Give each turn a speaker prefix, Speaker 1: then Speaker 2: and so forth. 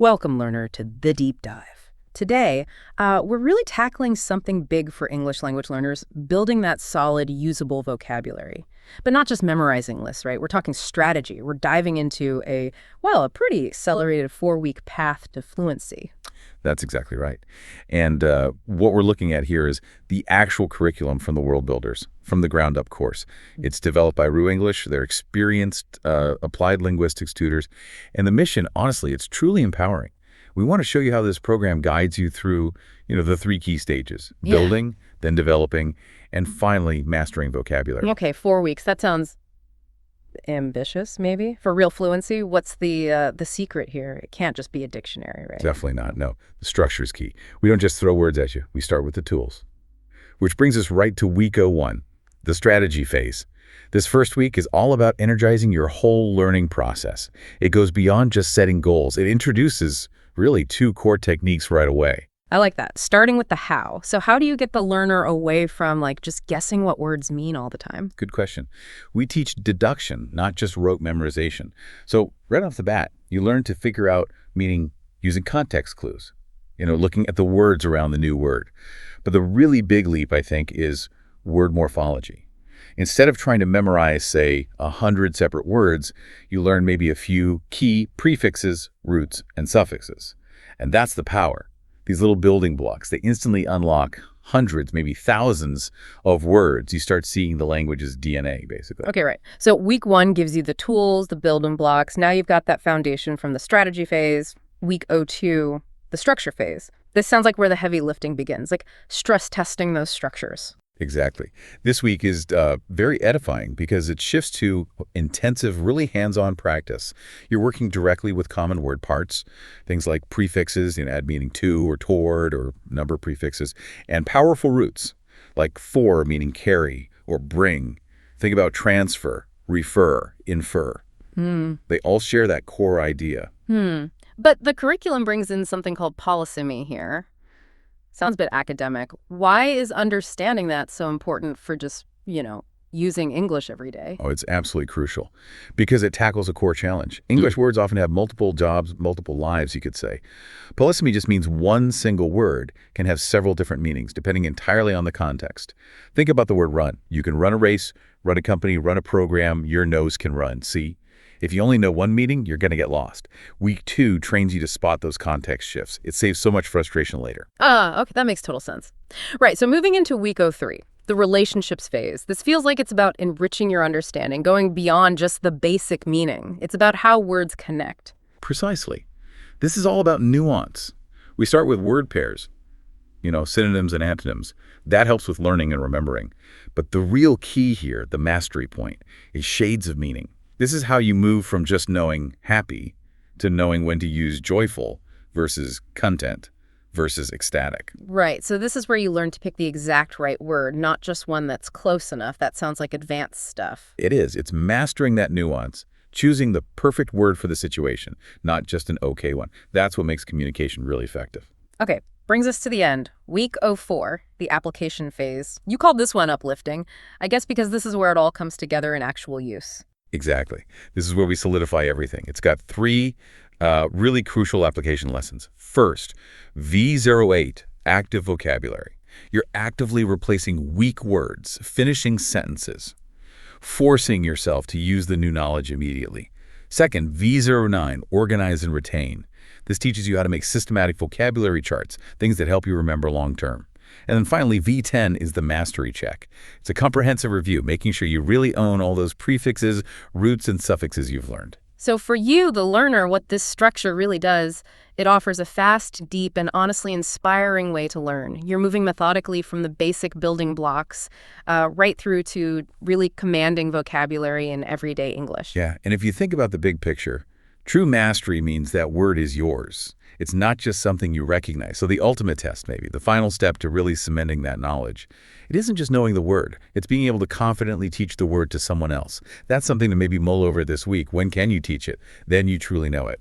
Speaker 1: Welcome, learner, to The Deep Dive. Today, we're really tackling something big for English language learners, building that solid, usable vocabulary. But not just memorizing lists, right? We're talking strategy. We're diving into a pretty accelerated 4-week path to fluency.
Speaker 2: That's exactly right. And what we're looking at here is the actual curriculum from the World Builders, from the ground up course. It's developed by RuiEnglish. They're experienced applied linguistics tutors. And the mission, honestly, it's truly empowering. We want to show you how this program guides you through, the 3 key stages: building, then developing, and finally mastering vocabulary.
Speaker 1: Okay, 4 weeks. That sounds ambitious, maybe? For real fluency, what's the secret here? It can't just be a dictionary, right?
Speaker 2: Definitely not. No, the structure is key. We don't just throw words at you. We start with the tools. Which brings us right to week 01, the strategy phase. This first week is all about energizing your whole learning process. It goes beyond just setting goals. It introduces really 2 core techniques right away.
Speaker 1: I like that. Starting with the how. So how do you get the learner away from just guessing what words mean all the time?
Speaker 2: Good question. We teach deduction, not just rote memorization. So right off the bat, you learn to figure out meaning using context clues, looking at the words around the new word. But the really big leap, I think, is word morphology. Instead of trying to memorize, say, 100 separate words, you learn maybe a few key prefixes, roots, and suffixes. And that's the power. These little building blocks, they instantly unlock hundreds, maybe thousands of words. You start seeing the language's DNA, basically.
Speaker 1: Okay, right. So week 1 gives you the tools, the building blocks. Now you've got that foundation from the strategy phase. Week 02, the structure phase. This sounds like where the heavy lifting begins, like stress testing those structures.
Speaker 2: Exactly. This week is very edifying because it shifts to intensive, really hands-on practice. You're working directly with common word parts, things like prefixes, add meaning to or toward or number prefixes, and powerful roots like for meaning carry or bring. Think about transfer, refer, infer. They all share that core idea.
Speaker 1: But the curriculum brings in something called polysemy here. Sounds a bit academic. Why is understanding that so important for just, using English every day?
Speaker 2: Oh, it's absolutely crucial because it tackles a core challenge. English words often have multiple jobs, multiple lives, you could say. Polysemy just means one single word can have several different meanings depending entirely on the context. Think about the word run. You can run a race, run a company, run a program, your nose can run. See? If you only know one meaning, you're going to get lost. Week 2 trains you to spot those context shifts. It saves so much frustration later.
Speaker 1: Okay, that makes total sense. Right, so moving into week 03, the relationships phase. This feels like it's about enriching your understanding, going beyond just the basic meaning. It's about how words connect.
Speaker 2: Precisely. This is all about nuance. We start with word pairs, synonyms and antonyms. That helps with learning and remembering. But the real key here, the mastery point, is shades of meaning. This is how you move from just knowing happy to knowing when to use joyful versus content versus ecstatic.
Speaker 1: Right. So this is where you learn to pick the exact right word, not just one that's close enough. That sounds like advanced stuff.
Speaker 2: It is. It's mastering that nuance, choosing the perfect word for the situation, not just an okay one. That's what makes communication really effective.
Speaker 1: Okay. Brings us to the end. Week 04, the application phase. You called this one uplifting, I guess because this is where it all comes together in actual use.
Speaker 2: Exactly. This is where we solidify everything. It's got 3 really crucial application lessons. First, V08, active vocabulary. You're actively replacing weak words, finishing sentences, forcing yourself to use the new knowledge immediately. Second, V09, organize and retain. This teaches you how to make systematic vocabulary charts, things that help you remember long term. And then finally, V10 is the mastery check. It's a comprehensive review, making sure you really own all those prefixes, roots, and suffixes you've learned.
Speaker 1: So for you, the learner, what this structure really does, it offers a fast, deep, and honestly inspiring way to learn. You're moving methodically from the basic building blocks right through to really commanding vocabulary in everyday English.
Speaker 2: Yeah, and if you think about the big picture, true mastery means that word is yours. It's not just something you recognize. So the ultimate test, maybe, the final step to really cementing that knowledge, it isn't just knowing the word. It's being able to confidently teach the word to someone else. That's something to maybe mull over this week. When can you teach it? Then you truly know it.